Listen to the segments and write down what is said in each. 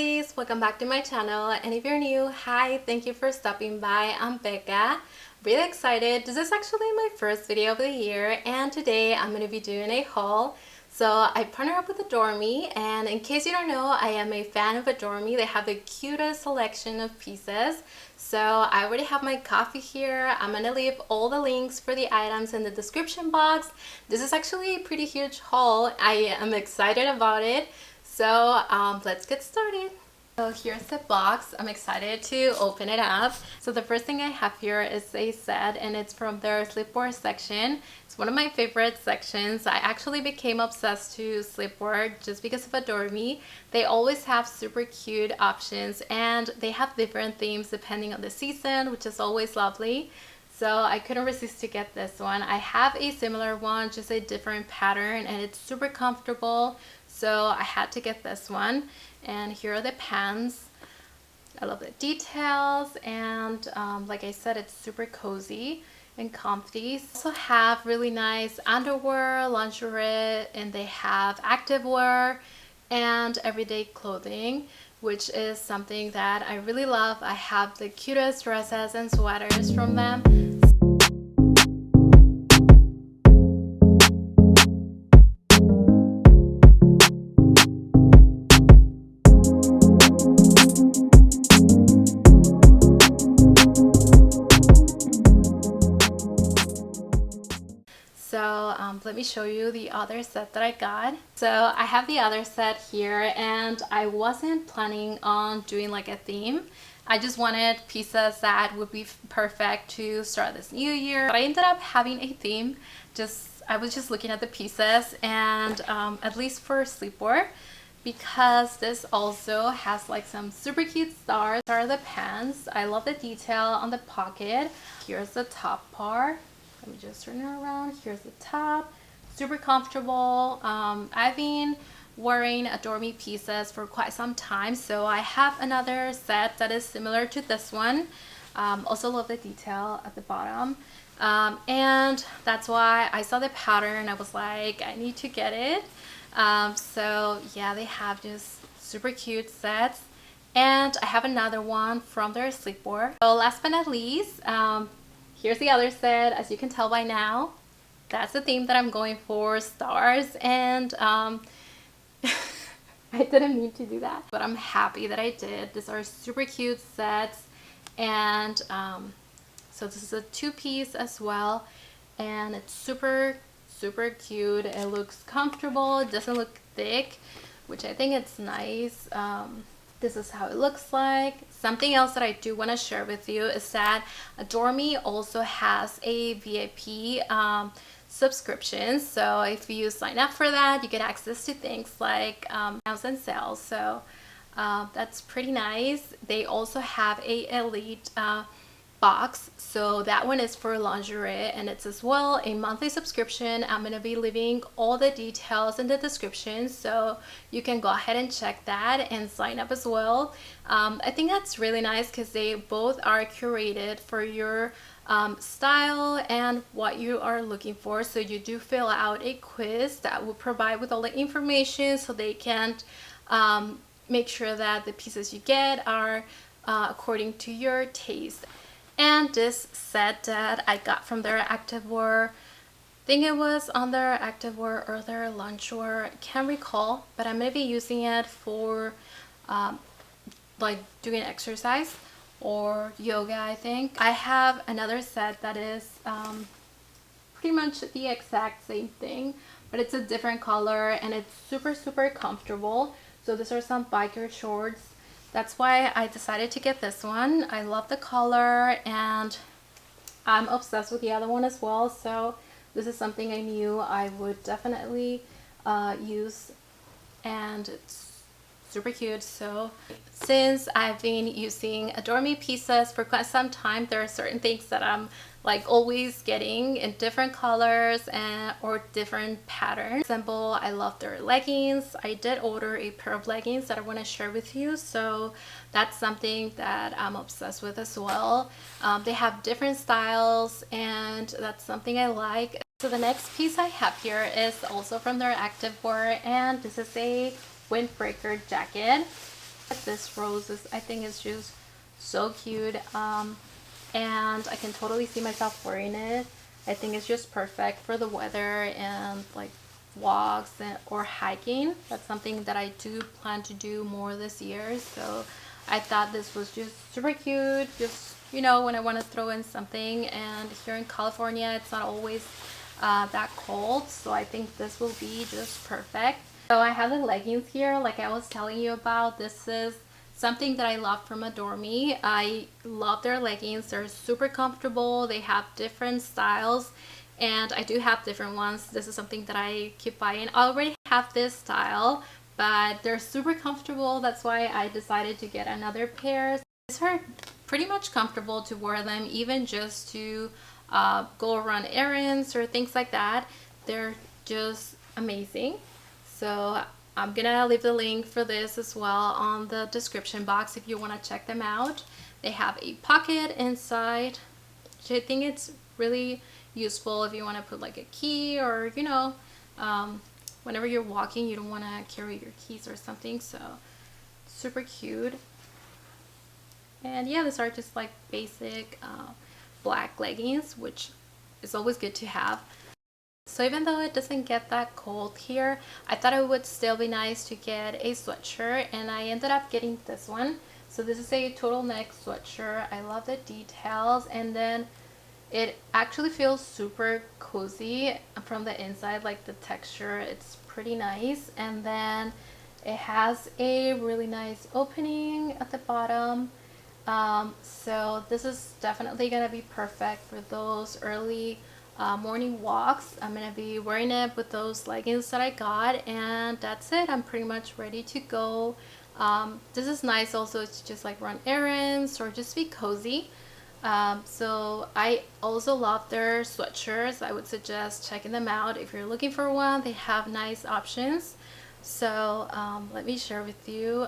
Lovelies, welcome back to my channel, and if you're new, hi, thank you for stopping by. I'm Becca. Really excited. This is actually my first video of the year, and today I'm going to be doing a haul. So I partnered up with Adore Me, and in case you don't know, I am a fan of Adore Me. They have the cutest selection of pieces. So I already have my coffee here. I'm going to leave all the links for the items in the description box. This is actually a pretty huge haul. I am excited about it. So let's get started. So here's the box. I'm excited to open it up. So the first thing I have here is a set, and it's from their sleepwear section. It's one of my favorite sections. I actually became obsessed to sleepwear just because of Adore Me. They always have super cute options, and they have different themes depending on the season, which is always lovely. So I couldn't resist to get this one. I have a similar one, just a different pattern, and it's super comfortable. So I had to get this one. And here are the pants. I love the details, and like I said, it's super cozy and comfy. They also have really nice underwear, lingerie, and they have activewear and everyday clothing, which is something that I really love. I have the cutest dresses and sweaters from them. So let me show you the other set that I got. So I have the other set here, and I wasn't planning on doing like a theme. I just wanted pieces that would be perfect to start this new year. But I ended up having a theme. I was just looking at the pieces, and at least for sleepwear, because this also has like some super cute stars. These are the pants. I love the detail on the pocket. Here's the top part. Let me just turn it around. Here's the top. Super comfortable. I've been wearing Adore Me pieces for quite some time, so I have another set that is similar to this one. Also love the detail at the bottom. And that's why I saw the pattern. I was like, I need to get it. So yeah, they have just super cute sets. And I have another one from their sleepwear. So last but not least, here's the other set. As you can tell by now, that's the theme that I'm going for, stars, and I didn't mean to do that, but I'm happy that I did. These are super cute sets, and so this is a two-piece as well, and it's super cute. It looks comfortable. It doesn't look thick, which I think it's nice. This is how it looks like. Something else that I do want to share with you is that Adore Me also has a VIP subscription. So if you sign up for that, you get access to things like discounts and sales. So that's pretty nice. They also have a elite box, so that one is for lingerie, and it's as well a monthly subscription. I'm going to be leaving all the details in the description, so you can go ahead and check that and sign up as well. I think that's really nice because they both are curated for your style and what you are looking for. So you do fill out a quiz that will provide with all the information, so they can make sure that the pieces you get are according to your taste. And this set that I got from their activewear, I think it was on their activewear or their loungewear, I can't recall, but I'm going to be using it for like doing exercise or yoga, I think. I have another set that is pretty much the exact same thing, but it's a different color, and it's super comfortable. So these are some biker shorts. That's why I decided to get this one. I love the color, and I'm obsessed with the other one as well. So this is something I knew I would definitely use, and it's super cute. So since I've been using Adore Me pieces for quite some time, there are certain things that I'm like always getting in different colors or different patterns. For example, I love their leggings. I did order a pair of leggings that I want to share with you, so that's something that I'm obsessed with as well. They have different styles, and that's something I like. So the next piece I have here is also from their activewear, and this is a windbreaker jacket. This rose is, I think it's just so cute, and I can totally see myself wearing it. I think it's just perfect for the weather and like walks or hiking. That's something that I do plan to do more this year, so I thought this was just super cute, just, you know, when I want to throw in something. And here in California it's not always that cold, so I think this will be just perfect. So I have the leggings here, like I was telling you about. This is something that I love from Adore Me. I love their leggings. They're super comfortable. They have different styles, and I do have different ones. This is something that I keep buying. I already have this style, but they're super comfortable. That's why I decided to get another pair. These are pretty much comfortable to wear them, even just to go run errands or things like that. They're just amazing. So I'm gonna leave the link for this as well on the description box if you want to check them out. They have a pocket inside, which I think it's really useful if you want to put like a key, or, you know, whenever you're walking you don't want to carry your keys or something. So super cute. And yeah, these are just like basic black leggings, which is always good to have. So even though it doesn't get that cold here, I thought it would still be nice to get a sweatshirt, and I ended up getting this one. So this is a turtleneck sweatshirt. I love the details, and then it actually feels super cozy from the inside, like the texture, it's pretty nice. And then it has a really nice opening at the bottom. So this is definitely gonna be perfect for those early morning walks. I'm gonna be wearing it with those leggings that I got, and that's it. I'm pretty much ready to go. This is nice also to just like run errands or just be cozy. So I also love their sweatshirts. I would suggest checking them out if you're looking for one. They have nice options. So let me share with you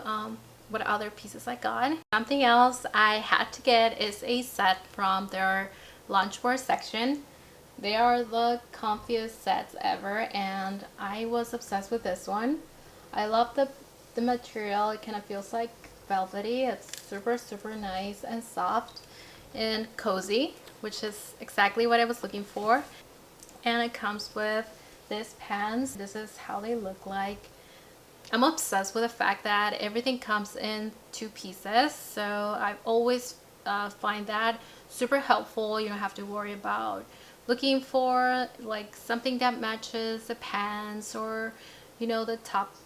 what other pieces I got. Something else I had to get is a set from their loungewear section. They are the comfiest sets ever, and I was obsessed with this one. I love the material. It kind of feels like velvety. It's super nice and soft and cozy, which is exactly what I was looking for. And it comes with these pants. This is how they look like. I'm obsessed with the fact that everything comes in 2 pieces, so I always find that super helpful. You don't have to worry about looking for like something that matches the pants, or, you know, the top.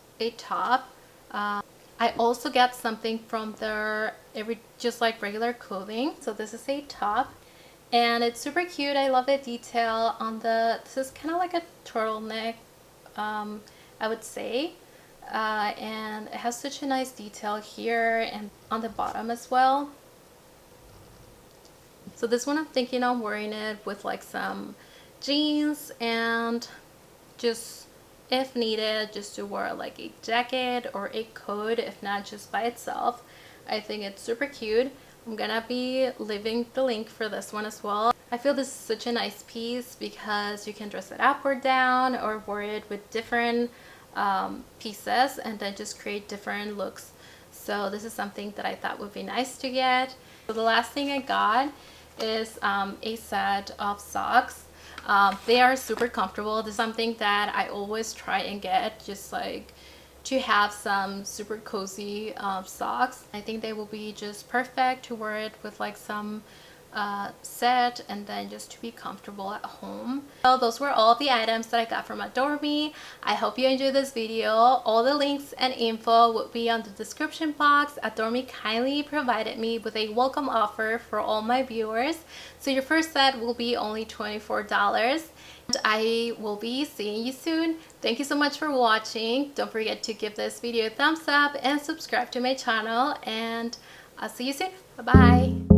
I also get something from their just like regular clothing. So this is a top, and it's super cute. I love the detail on this is kind of like a turtleneck, I would say, and it has such a nice detail here and on the bottom as well. So this one I'm thinking of wearing it with like some jeans, and just, if needed, just to wear like a jacket or a coat, if not just by itself. I think it's super cute. I'm gonna be leaving the link for this one as well. I feel this is such a nice piece because you can dress it up or down, or wear it with different pieces and then just create different looks. So this is something that I thought would be nice to get. So the last thing I got is a set of socks. They are super comfortable. This is something that I always try and get, just like to have some super cozy socks. I think they will be just perfect to wear it with like some set, and then just to be comfortable at home. So those were all the items that I got from Adore Me. I hope you enjoyed this video. All the links and info will be on the description box. Adore Me kindly provided me with a welcome offer for all my viewers, so your first set will be only $24. And I will be seeing you soon. Thank you so much for watching. Don't forget to give this video a thumbs up and subscribe to my channel, and I'll see you soon. Bye bye.